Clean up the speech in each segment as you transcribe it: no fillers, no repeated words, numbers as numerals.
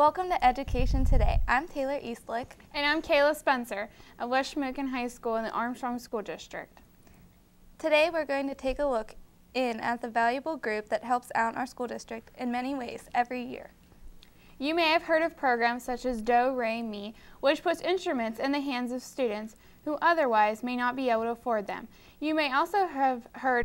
Welcome to Education Today. I'm Taylor Eastlick. And I'm Kayla Spencer at West Shamokin High School in the Armstrong School District. Today we're going to take a look in at the valuable group that helps out our school district in many ways every year. You may have heard of programs such as Do, Re, Mi, which puts instruments in the hands of students who otherwise may not be able to afford them. You may also have heard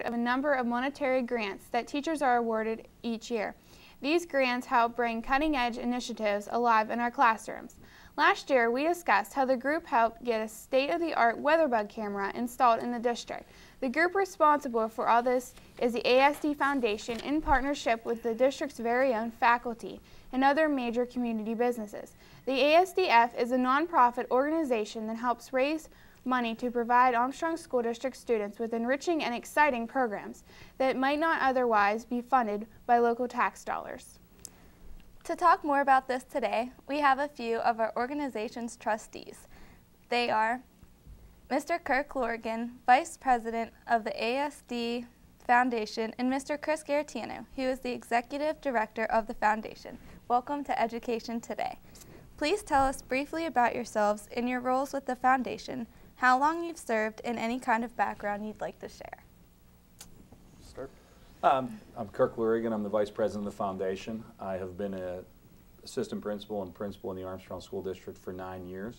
of a number of monetary grants that teachers are awarded each year. These grants help bring cutting-edge initiatives alive in our classrooms. Last year, we discussed how the group helped get a state-of-the-art weatherbug camera installed in the district. The group responsible for all this is the AHS-TV Foundation in partnership with the district's very own faculty and other major community businesses. The AHS-TV is a nonprofit organization that helps raise money to provide Armstrong School District students with enriching and exciting programs that might not otherwise be funded by local tax dollars. To talk more about this today, we have a few of our organization's trustees. They are Mr. Kirk Lorgan, Vice President of the AHS-TV Foundation, and Mr. Chris Garetano, who is the Executive Director of the Foundation. Welcome to Education Today. Please tell us briefly about yourselves and your roles with the Foundation, how long you've served, and any kind of background you'd like to share. Start. I'm Kirk Lurigan. I'm the Vice President of the Foundation. I have been an assistant principal and principal in the Armstrong School District for 9 years.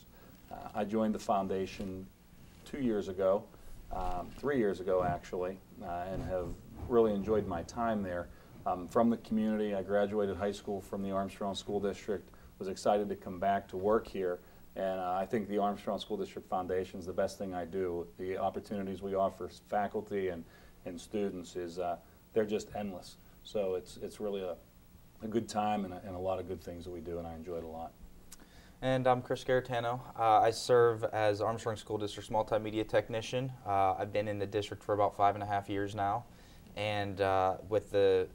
I joined the Foundation 2 years ago, 3 years ago actually, and have really enjoyed my time there. From the community, I graduated high school from the Armstrong School District, was excited to come back to work here. And I think the Armstrong School District Foundation is the best thing I do. The opportunities we offer faculty and students is they're just endless. So it's really a good time and a lot of good things that we do, and I enjoy it a lot. And I'm Chris Garetano. I serve as Armstrong School District's multimedia technician. I've been in the district for about 5.5 years now. And with the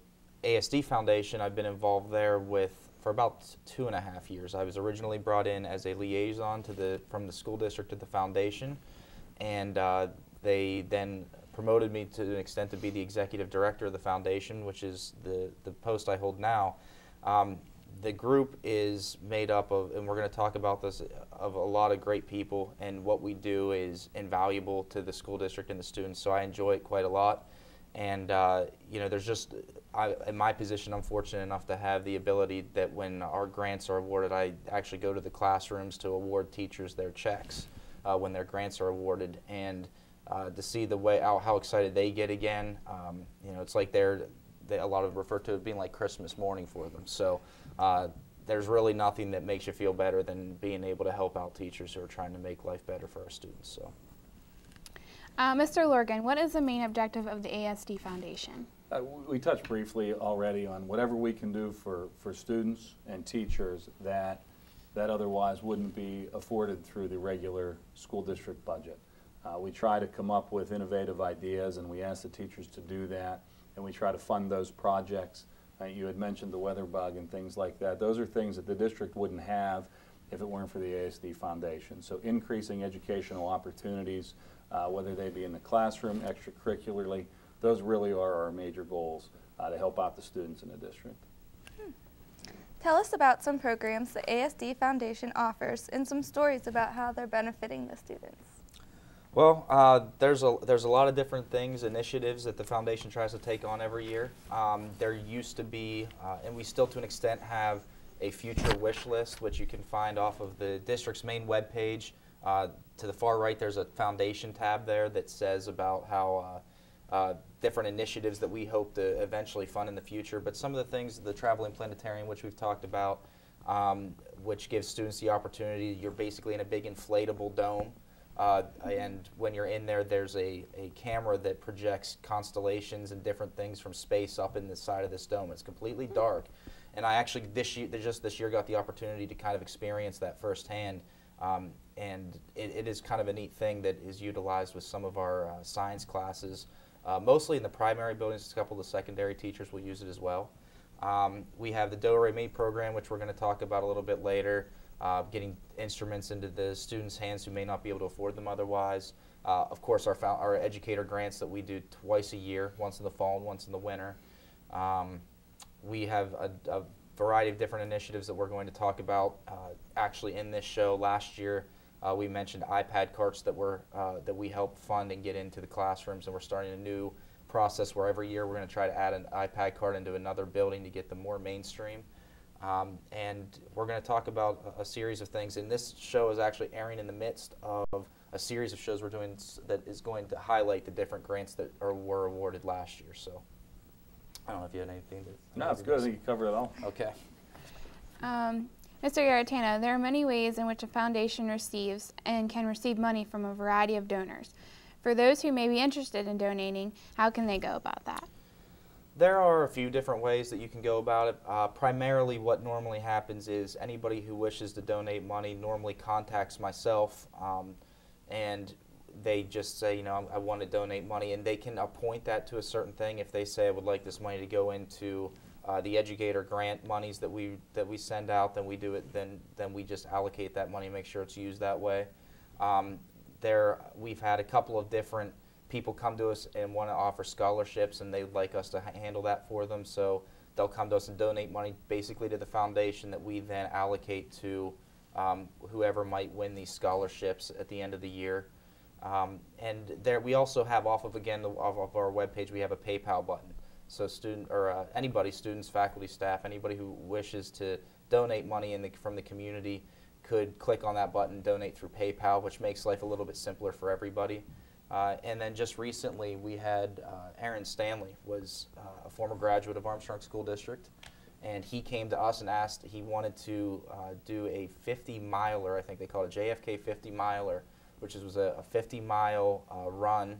AHS-TV Foundation, I've been involved there for about 2.5 years. I was originally brought in as a liaison from the school district to the foundation, and they then promoted me to an extent to be the executive director of the foundation, which is the post I hold now. The group is made up of, and we're going to talk about this, of a lot of great people, and what we do is invaluable to the school district and the students, so I enjoy it quite a lot. And you know, there's just, in my position, I'm fortunate enough to have the ability that when our grants are awarded, I actually go to the classrooms to award teachers their checks when their grants are awarded, and to see the way how excited they get again. You know, it's like a lot of refer to it being like Christmas morning for them. So there's really nothing that makes you feel better than being able to help out teachers who are trying to make life better for our students. So. Mr. Lorgan, what is the main objective of the AHS-TV Foundation? We touched briefly already on whatever we can do for students and teachers that otherwise wouldn't be afforded through the regular school district budget. We try to come up with innovative ideas, and we ask the teachers to do that, and we try to fund those projects. You had mentioned the weather bug and things like that. Those are things that the district wouldn't have if it weren't for the AHS-TV Foundation. So increasing educational opportunities, whether they be in the classroom, extracurricularly, those really are our major goals to help out the students in the district. Tell us about some programs the AHS-TV Foundation offers and some stories about how they're benefiting the students. Well, there's a lot of different things, initiatives that the foundation tries to take on every year. There used to be, and we still to an extent have, a future wish list, which you can find off of the district's main webpage. To the far right, there's a foundation tab there that says about how different initiatives that we hope to eventually fund in the future. But some of the things, the traveling planetarium, which we've talked about, which gives students the opportunity, you're basically in a big inflatable dome. And when you're in there, there's a camera that projects constellations and different things from space up in the side of this dome. It's completely dark. And I actually, just this year, got the opportunity to kind of experience that firsthand. And it is kind of a neat thing that is utilized with some of our science classes, mostly in the primary buildings. A couple of the secondary teachers will use it as well. We have the Do-Re-Mi program, which we're going to talk about a little bit later, getting instruments into the students' hands who may not be able to afford them otherwise. Of course, our educator grants that we do twice a year, once in the fall and once in the winter. We have variety of different initiatives that we're going to talk about actually in this show. Last year, we mentioned iPad carts that we help fund and get into the classrooms, and we're starting a new process where every year we're going to try to add an iPad cart into another building to get them more mainstream. And we're going to talk about a series of things, and this show is actually airing in the midst of a series of shows we're doing that is going to highlight the different grants that were awarded last year. So I don't know if you had anything to... No, it's good. I think you covered it all. Okay. Mr. Garatano, there are many ways in which a foundation receives and can receive money from a variety of donors. For those who may be interested in donating, how can they go about that? There are a few different ways that you can go about it. Primarily what normally happens is anybody who wishes to donate money normally contacts myself, and they just say, you know, I want to donate money, and they can appoint that to a certain thing. If they say, I would like this money to go into the educator grant monies that we send out, then we do it. Then we just allocate that money and make sure it's used that way. We've had a couple of different people come to us and want to offer scholarships, and they'd like us to handle that for them. So they'll come to us and donate money basically to the foundation that we then allocate to whoever might win these scholarships at the end of the year. And there we also have off of our webpage, we have a PayPal button. So anybody, students, faculty, staff, anybody who wishes to donate money from the community could click on that button, donate through PayPal, which makes life a little bit simpler for everybody. And then just recently we had Aaron Stanley, was a former graduate of Armstrong School District, and he came to us and asked, he wanted to do a 50-miler, I think they call it a JFK 50-miler, which was a 50-mile run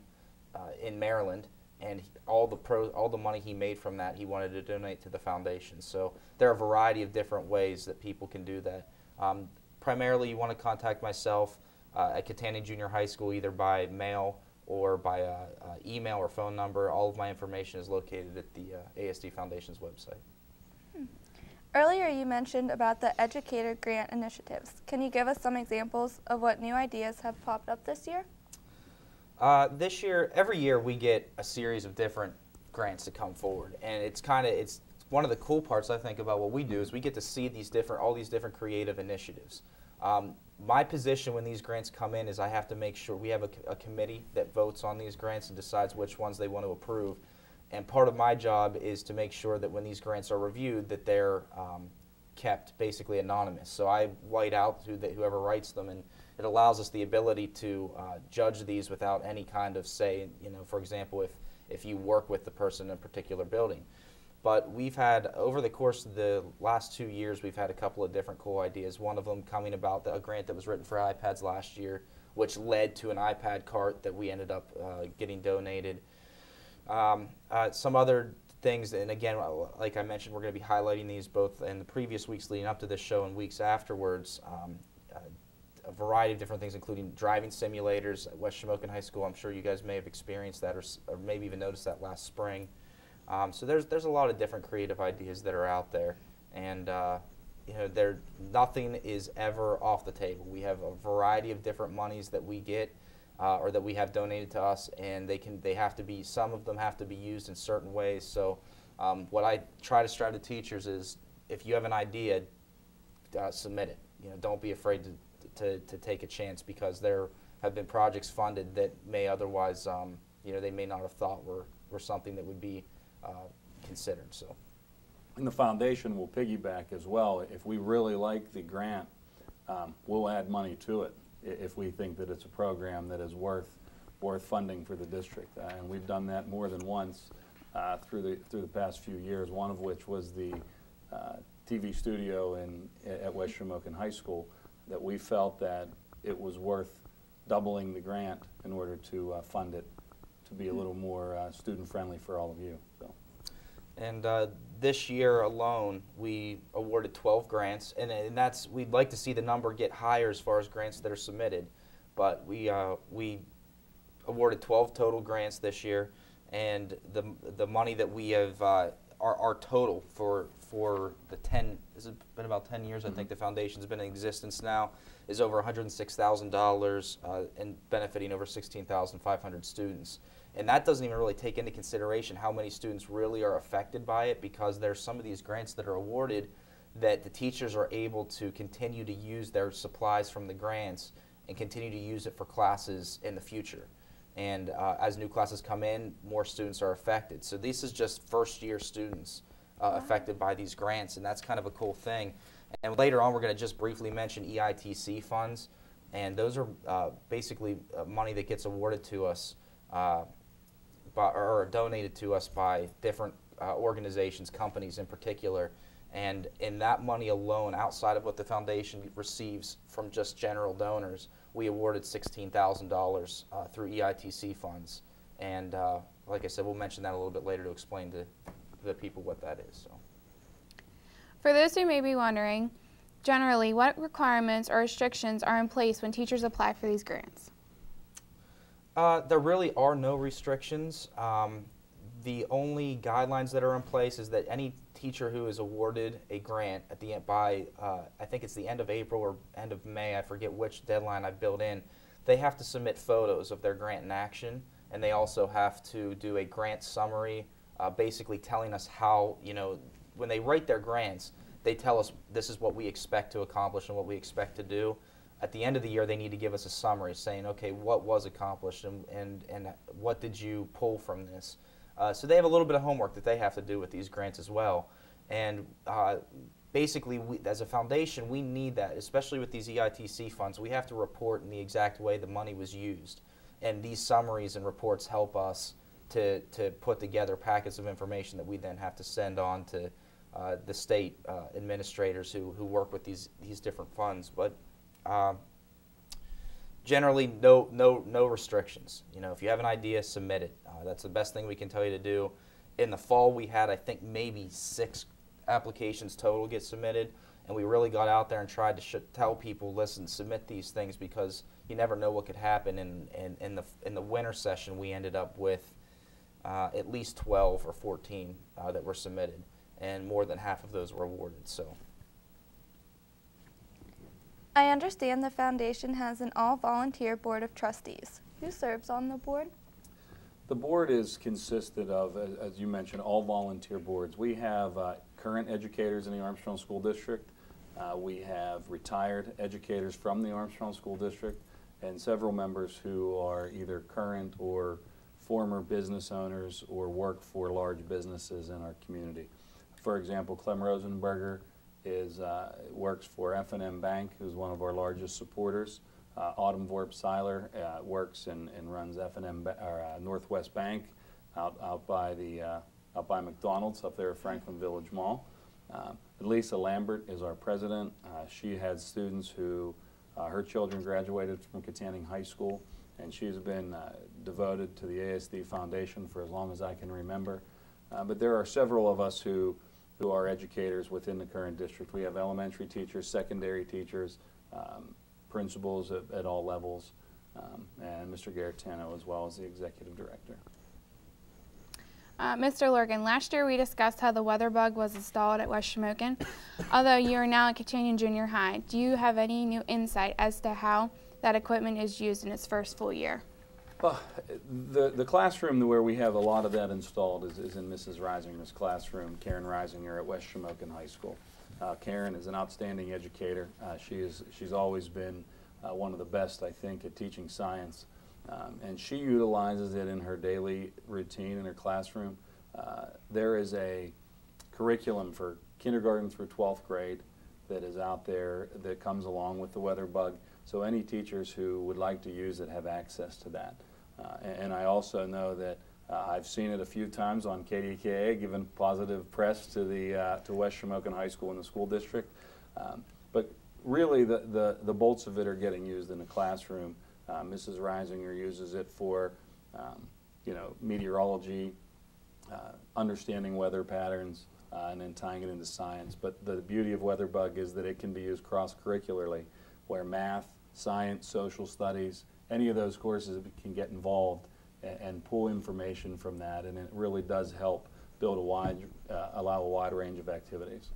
in Maryland, and all the money he made from that he wanted to donate to the foundation. So there are a variety of different ways that people can do that. Primarily you want to contact myself at Catania Junior High School, either by mail or by email or phone number. All of my information is located at the ASD Foundation's website. Earlier you mentioned about the educator grant initiatives. Can you give us some examples of what new ideas have popped up this year? This year, every year we get a series of different grants that come forward, and it's one of the cool parts I think about what we do is we get to see all these different creative initiatives. My position when these grants come in is I have to make sure we have a committee that votes on these grants and decides which ones they want to approve. And part of my job is to make sure that when these grants are reviewed that they're kept basically anonymous. So I white out whoever writes them, and it allows us the ability to judge these without any kind of say, you know, for example, if you work with the person in a particular building. But we've had, over the course of the last 2 years, we've had a couple of different cool ideas. One of them coming about a grant that was written for iPads last year, which led to an iPad cart that we ended up getting donated. Some other things, and again, like I mentioned, we're going to be highlighting these both in the previous weeks leading up to this show and weeks afterwards. A variety of different things, including driving simulators at West Shamokin High School. I'm sure you guys may have experienced that or maybe even noticed that last spring. So there's a lot of different creative ideas that are out there, and you know, nothing is ever off the table. We have a variety of different monies that we get or that we have donated to us, and some of them have to be used in certain ways. So what I try to strive to teachers is, if you have an idea, submit it. You know, don't be afraid to take a chance, because there have been projects funded that may otherwise, you know, they may not have thought were something that would be considered. So, and the foundation will piggyback as well. If we really like the grant, we'll add money to it if we think that it's a program that is worth funding for the district. And we've done that more than once through the past few years. One of which was the TV studio at West Shamokin High School, that we felt that it was worth doubling the grant in order to fund it to be a little more student-friendly for all of you. So. And this year alone, we awarded 12 grants, and we'd like to see the number get higher as far as grants that are submitted, but we awarded 12 total grants this year, and the money that we have, our total for the 10, this has been about 10 years, I think the foundation's been in existence now, is over $106,000 and benefiting over 16,500 students. And that doesn't even really take into consideration how many students really are affected by it, because there's some of these grants that are awarded that the teachers are able to continue to use their supplies from the grants and continue to use it for classes in the future. And as new classes come in, more students are affected. So this is just first-year students affected by these grants, and that's kind of a cool thing. And later on, we're going to just briefly mention EITC funds, and those are basically money that gets awarded to us or donated to us by different organizations, companies in particular. And in that money alone, outside of what the foundation receives from just general donors, we awarded $16,000 through EITC funds. And like I said, we'll mention that a little bit later to explain to the people what that is. So, for those who may be wondering, generally, what requirements or restrictions are in place when teachers apply for these grants? There really are no restrictions. The only guidelines that are in place is that any teacher who is awarded a grant at the end by, I think it's the end of April or end of May, I forget which deadline I built in, they have to submit photos of their grant in action, and they also have to do a grant summary, basically telling us how, you know, when they write their grants, they tell us this is what we expect to accomplish and what we expect to do. At the end of the year, they need to give us a summary saying, okay, what was accomplished and what did you pull from this? So they have a little bit of homework that they have to do with these grants as well. And basically, as a foundation, we need that, especially with these EITC funds. We have to report in the exact way the money was used. And these summaries and reports help us to put together packets of information that we then have to send on to the state administrators who work with these different funds. But generally, no restrictions. You know, if you have an idea, submit it. That's the best thing we can tell you to do. In the fall, we had, I think, maybe 6 applications total get submitted, and we really got out there and tried to tell people, listen, submit these things because you never know what could happen. And in the winter session, we ended up with at least 12 or 14 that were submitted, and more than half of those were awarded. So. I understand the foundation has an all-volunteer board of trustees. Who serves on the board? The board is consisted of, as you mentioned, all volunteer boards. We have current educators in the Armstrong School District. We have retired educators from the Armstrong School District, and several members who are either current or former business owners or work for large businesses in our community. For example, Clem Rosenberger works for F&M Bank, who's one of our largest supporters. Autumn Vorp-Seiler works and runs F&M Northwest Bank out by McDonald's up there at Franklin Village Mall. Lisa Lambert is our president. She has students who her children graduated from Katanning High School, and she's been devoted to the ASD Foundation for as long as I can remember. But there are several of us who are educators within the current district. We have elementary teachers, secondary teachers, principals at all levels, and Mr. Garetano as well as the executive director. Mr. Lorgan, last year we discussed how the weather bug was installed at West Shamokin. Although you are now at Katanning Junior High, do you have any new insight as to how that equipment is used in its first full year? Well, the classroom where we have a lot of that installed is in Mrs. Reisinger's classroom, Karen Reisinger at West Shamokin High School. Karen is an outstanding educator. She's always been one of the best, I think, at teaching science. And she utilizes it in her daily routine in her classroom. There is a curriculum for kindergarten through 12th grade that is out there that comes along with the weather bug. So any teachers who would like to use it have access to that. And I also know that I've seen it a few times on KDKA, given positive press to West Shamokin High School in the school district. But really, the bolts of it are getting used in the classroom. Mrs. Reisinger uses it for, you know, meteorology, understanding weather patterns, and then tying it into science. But the beauty of WeatherBug is that it can be used cross-curricularly, where math, science, social studies, any of those courses can get involved and pull information from that, and it really does help build allow a wide range of activities.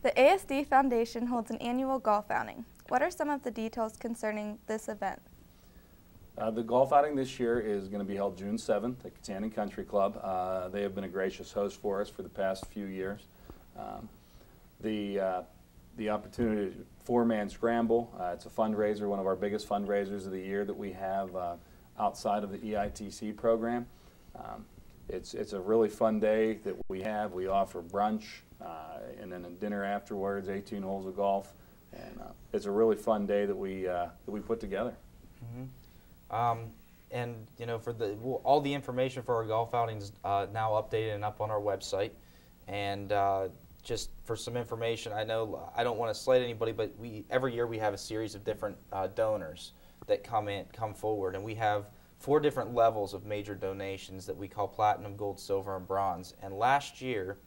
The ASD Foundation holds an annual golf outing. What are some of the details concerning this event? The golf outing this year is going to be held June 7th at Katanning Country Club. They have been a gracious host for us for the past few years. The the opportunity, four-man scramble. It's a fundraiser, one of our biggest fundraisers of the year that we have outside of the EITC program. It's a really fun day that we have. We offer brunch and then a dinner afterwards, 18 holes of golf, and it's a really fun day that we put together. Mm-hmm. And you know, for all the information for our golf outings now updated and up on our website. And just for some information, I know I don't want to slight anybody, but every year we have a series of different donors that come forward, and we have 4 different levels of major donations that we call platinum, gold, silver, and bronze. And last year,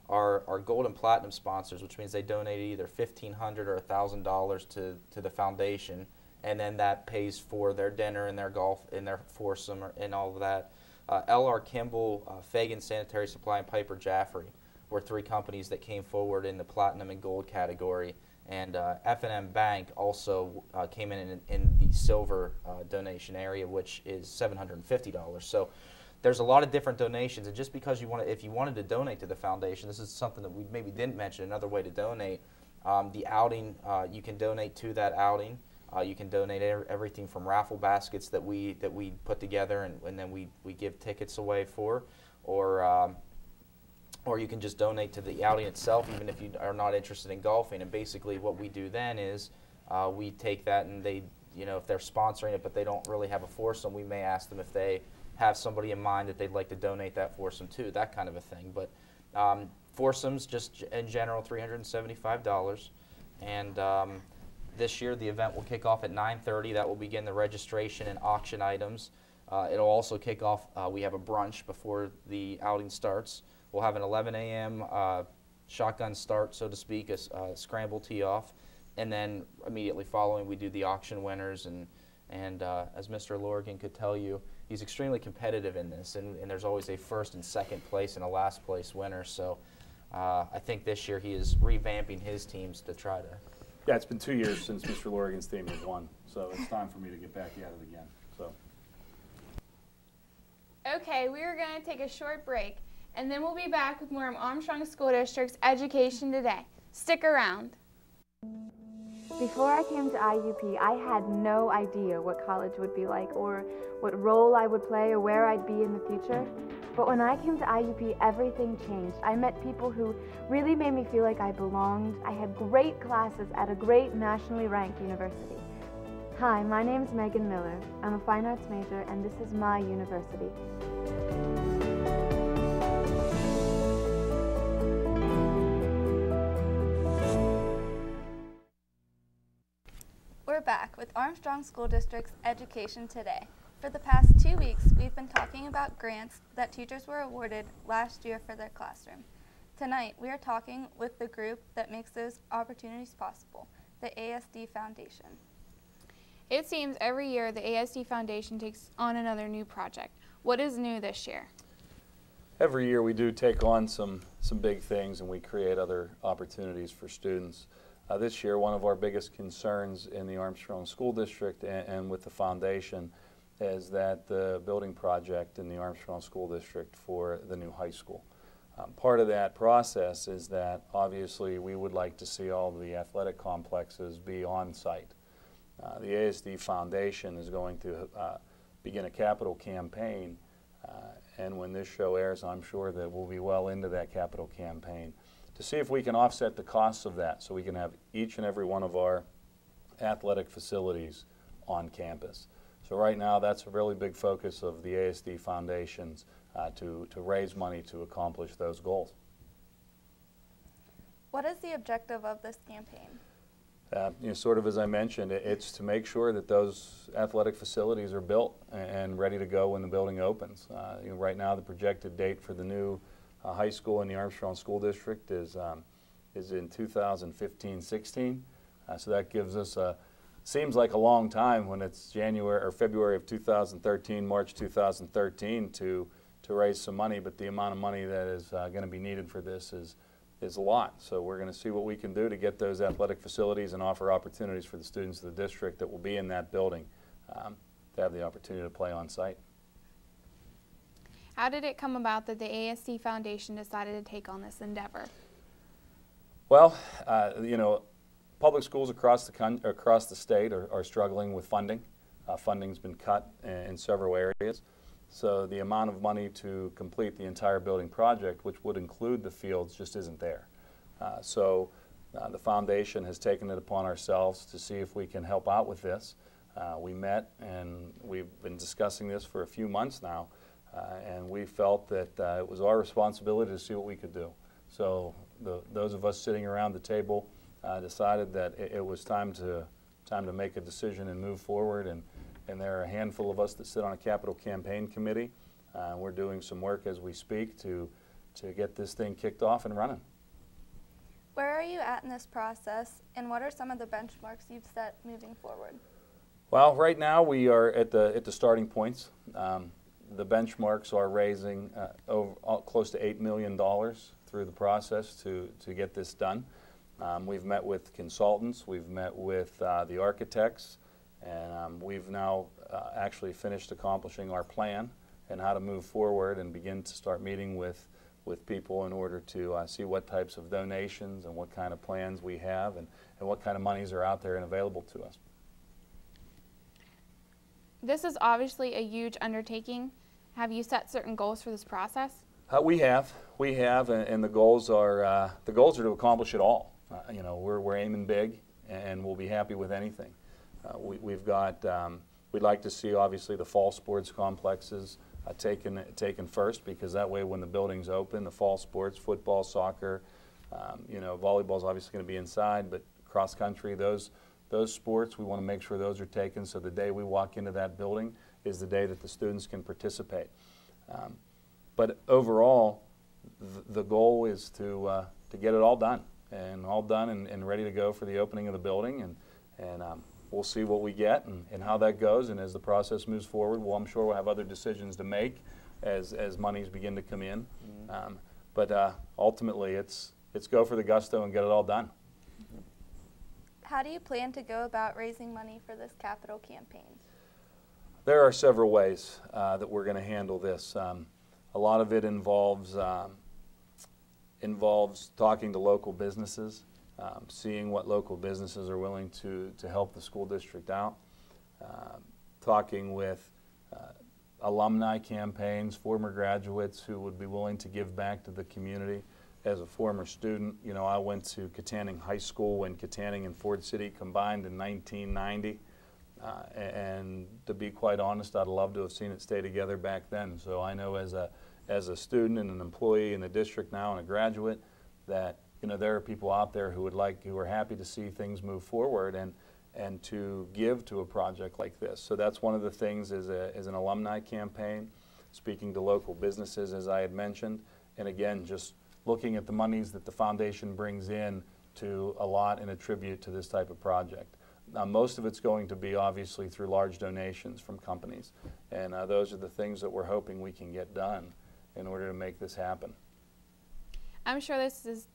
our gold and platinum sponsors, which means they donated either $1,500 or $1,000 to the foundation, and then that pays for their dinner and their golf and their foursome and all of that. L.R. Kimball, Fagan Sanitary Supply, and Piper Jaffray were 3 companies that came forward in the platinum and gold category. And F&M Bank also came in the silver donation area, which is $750. So there's a lot of different donations, and just because if you wanted to donate to the foundation, this is something that we maybe didn't mention, another way to donate. The outing, you can donate to that outing. You can donate everything from raffle baskets that we put together and then we give tickets away for, or you can just donate to the outing itself, even if you are not interested in golfing. And basically what we do then is we take that, and they, if they're sponsoring it but they don't really have a foursome, we may ask them if they have somebody in mind that they'd like to donate that foursome to, that kind of a thing. But foursomes, just in general, $375. And this year the event will kick off at 9:30. That will begin the registration and auction items. It'll also kick off, we have a brunch before the outing starts. We'll have an 11 a.m. Shotgun start, so to speak, a scramble tee off, and then immediately following we do the auction winners. And as Mr. Lorgan could tell you, he's extremely competitive in this, and there's always a first and second place and a last place winner. So I think this year he is revamping his teams to try to. Yeah, it's been 2 years since Mr. Lorgan's team has won, so it's time for me to get back at it again. So. Okay, we are going to take a short break, and then we'll be back with more of Armstrong School District's Education Today. Stick around. Before I came to IUP, I had no idea what college would be like, or what role I would play, or where I'd be in the future. But when I came to IUP, everything changed. I met people who really made me feel like I belonged. I had great classes at a great nationally ranked university. Hi, my name's Megan Miller. I'm a fine arts major, and this is my university. We're back with Armstrong School District's Education Today. For the past 2 weeks, we've been talking about grants that teachers were awarded last year for their classroom. Tonight, we are talking with the group that makes those opportunities possible, the ASD Foundation. It seems every year the ASD Foundation takes on another new project. What is new this year? Every year we do take on some big things, and we create other opportunities for students. This year, one of our biggest concerns in the Armstrong School District and with the foundation is that the building project in the Armstrong School District for the new high school. Part of that process is that obviously we would like to see all the athletic complexes be on site. The ASD Foundation is going to begin a capital campaign, and when this show airs, I'm sure that we'll be well into that capital campaign to see if we can offset the costs of that, so we can have each and every one of our athletic facilities on campus. So right now, that's a really big focus of the ASD Foundations to raise money to accomplish those goals. What is the objective of this campaign? Sort of as I mentioned, it's to make sure that those athletic facilities are built and ready to go when the building opens. Right now, the projected date for the new high school in the Armstrong School District is in 2015-16. So that gives us seems like a long time when it's January or February of 2013, March 2013 to raise some money, but the amount of money that is going to be needed for this is a lot. So we're going to see what we can do to get those athletic facilities and offer opportunities for the students of the district that will be in that building to have the opportunity to play on site. How did it come about that the ASD Foundation decided to take on this endeavor? Well, Public schools across the state are struggling with funding. Funding's been cut in several areas. So the amount of money to complete the entire building project, which would include the fields, just isn't there. The foundation has taken it upon ourselves to see if we can help out with this. We met and we've been discussing this for a few months now, and we felt that it was our responsibility to see what we could do. So those of us sitting around the table decided that it was time to make a decision and move forward, and there are a handful of us that sit on a capital campaign committee. We're doing some work as we speak to get this thing kicked off and running. Where are you at in this process, and what are some of the benchmarks you've set moving forward? Well, right now we are at the starting points. The benchmarks are raising close to $8 million through the process to get this done. We've met with consultants, we've met with the architects, and we've now actually finished accomplishing our plan and how to move forward and begin to start meeting with people in order to see what types of donations and what kind of plans we have and what kind of monies are out there and available to us. This is obviously a huge undertaking. Have you set certain goals for this process? We have, and the goals are to accomplish it all. You know, we're aiming big, and we'll be happy with anything. We'd like to see obviously the fall sports complexes taken first, because that way when the building's open, the fall sports, football, soccer, you know, volleyball's obviously going to be inside, but cross country, those sports, we want to make sure those are taken so the day we walk into that building is the day that the students can participate. But overall, the goal is to get it all done and ready to go for the opening of the building, and we'll see what we get and how that goes, and as the process moves forward, well, I'm sure we'll have other decisions to make as monies begin to come in. But ultimately, it's go for the gusto and get it all done. How do you plan to go about raising money for this capital campaign? There are several ways that we're going to handle this. A lot of it involves talking to local businesses, seeing what local businesses are willing to help the school district out, talking with alumni campaigns, former graduates who would be willing to give back to the community. As a former student, you know, I went to Katanning High School when Katanning and Ford City combined in 1990. And to be quite honest, I'd love to have seen it stay together back then. So I know as a student and an employee in the district now and a graduate that, you know, there are people out there who are happy to see things move forward and to give to a project like this. So that's one of the things is an alumni campaign, speaking to local businesses, as I had mentioned, and again, just looking at the monies that the foundation brings in to allot and attribute to this type of project. Most of it's going to be obviously through large donations from companies, and those are the things that we're hoping we can get done in order to make this happen. I'm sure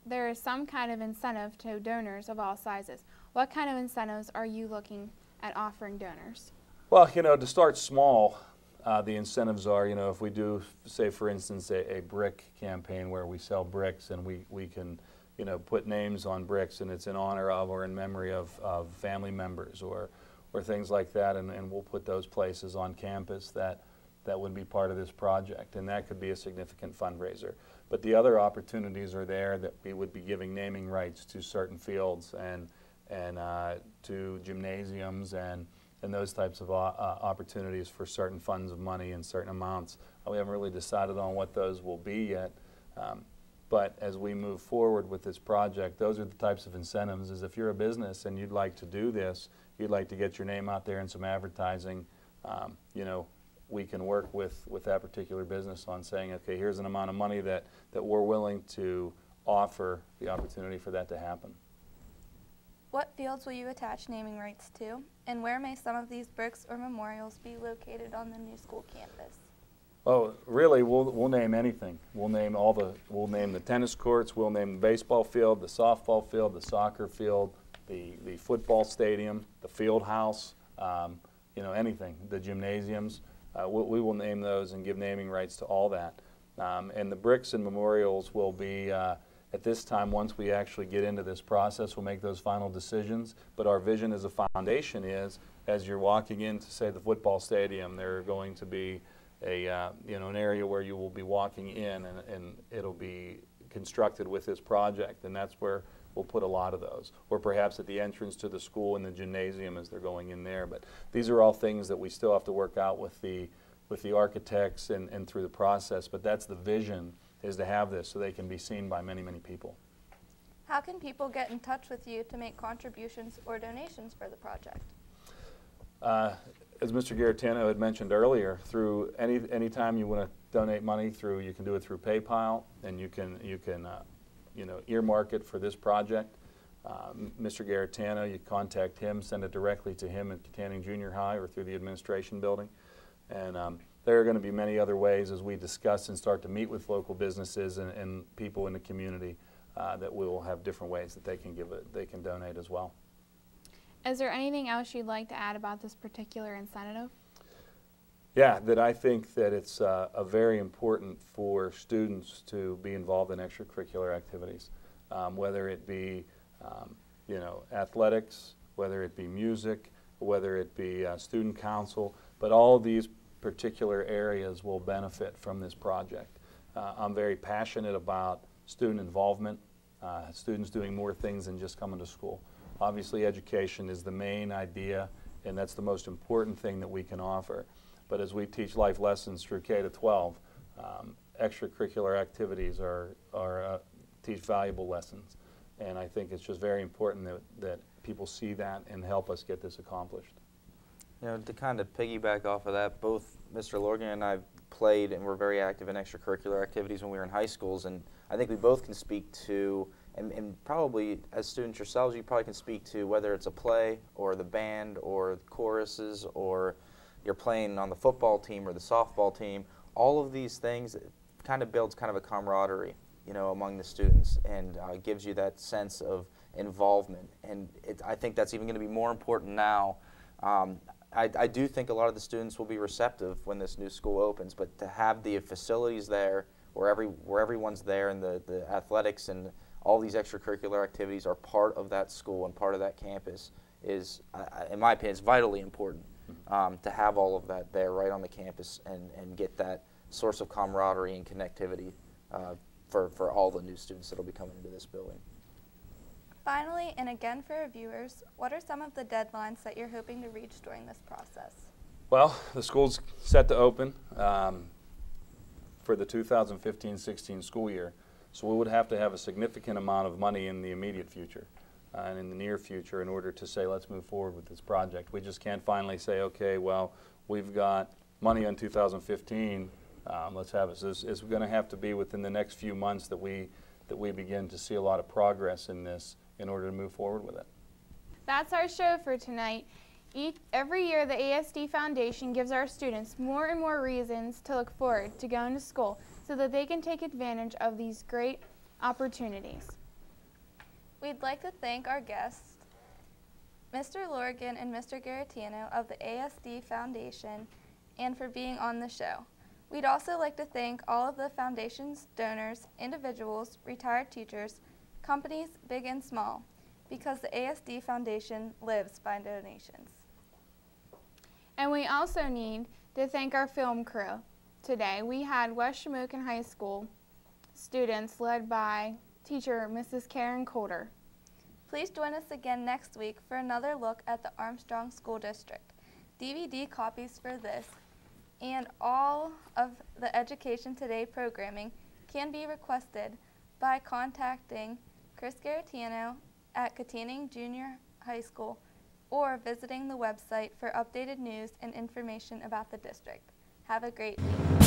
there is some kind of incentive to donors of all sizes. What kind of incentives are you looking at offering donors? Well, you know, to start small, the incentives are, you know, if we do, say for instance, a brick campaign where we sell bricks and we can, you know, put names on bricks and it's in honor of or in memory of family members or things like that, and we'll put those places on campus that would be part of this project, and that could be a significant fundraiser. But the other opportunities are there that we would be giving naming rights to certain fields and to gymnasiums and those types of opportunities for certain funds of money and certain amounts. We haven't really decided on what those will be yet. But as we move forward with this project, those are the types of incentives. Is if you're a business and you'd like to do this, you'd like to get your name out there in some advertising, you know, we can work with that particular business on saying, okay, here's an amount of money that we're willing to offer the opportunity for that to happen. What fields will you attach naming rights to, and where may some of these bricks or memorials be located on the new school campus? Oh, really, we'll name anything. We'll name the tennis courts, we'll name the baseball field, the softball field, the soccer field, the football stadium, the field house, you know, anything, the gymnasiums. We will name those and give naming rights to all that. And the bricks and memorials will be At this time, once we actually get into this process, we'll make those final decisions. But our vision as a foundation is, as you're walking into, say, the football stadium, there are going to be a you know, an area where you will be walking in, and it'll be constructed with this project, and that's where we'll put a lot of those. Or perhaps at the entrance to the school in the gymnasium as they're going in there. But these are all things that we still have to work out with the architects and through the process. But that's the vision, is to have this so they can be seen by many, many people. How can people get in touch with you to make contributions or donations for the project? As Mr. Garatano had mentioned earlier, through any time you want to donate money through, you can do it through PayPal, and you can you know, earmark it for this project. Mr. Garatano, you contact him, send it directly to him at Katanning Junior High or through the administration building. And there are going to be many other ways as we discuss and start to meet with local businesses and people in the community that we will have different ways that they can donate as well. Is there anything else you'd like to add about this particular incentive? Yeah, that I think that it's very important for students to be involved in extracurricular activities, whether it be you know, athletics, whether it be music, whether it be student council, but all of these particular areas will benefit from this project. I'm very passionate about student involvement, students doing more things than just coming to school. Obviously, education is the main idea, and that's the most important thing that we can offer. But as we teach life lessons through K to 12, extracurricular activities teach valuable lessons. And I think it's just very important that people see that and help us get this accomplished. You know, to kind of piggyback off of that, both Mr. Lorgan and I played and were very active in extracurricular activities when we were in high schools, and I think we both can speak to, and probably as students yourselves, you probably can speak to whether it's a play or the band or choruses or you're playing on the football team or the softball team. All of these things kind of builds kind of a camaraderie, you know, among the students, and gives you that sense of involvement. And I think that's even going to be more important now. I do think a lot of the students will be receptive when this new school opens, but to have the facilities there where everyone's there, and the athletics and all these extracurricular activities are part of that school and part of that campus is, in my opinion, is vitally important. To have all of that there right on the campus and get that source of camaraderie and connectivity for all the new students that will be coming into this building. Finally, and again for our viewers, what are some of the deadlines that you're hoping to reach during this process? Well, the school's set to open for the 2015-16 school year, so we would have to have a significant amount of money in the immediate future and in the near future in order to say, let's move forward with this project. We just can't finally say, okay, well, we've got money on 2015, let's have it. So it's going to have to be within the next few months that we begin to see a lot of progress in this in order to move forward with it. That's our show for tonight. Every year, the ASD Foundation gives our students more and more reasons to look forward to going to school so that they can take advantage of these great opportunities. We'd like to thank our guests, Mr. Lorgan and Mr. Garatano of the ASD Foundation, and for being on the show. We'd also like to thank all of the Foundation's donors, individuals, retired teachers, companies, big and small, because the ASD Foundation lives by donations. And we also need to thank our film crew. Today we had West Shamokin High School students led by teacher Mrs. Karen Coulter. Please join us again next week for another look at the Armstrong School District. DVD copies for this and all of the Education Today programming can be requested by contacting Chris Garatano at Katanning Junior High School or visiting the website for updated news and information about the district. Have a great week.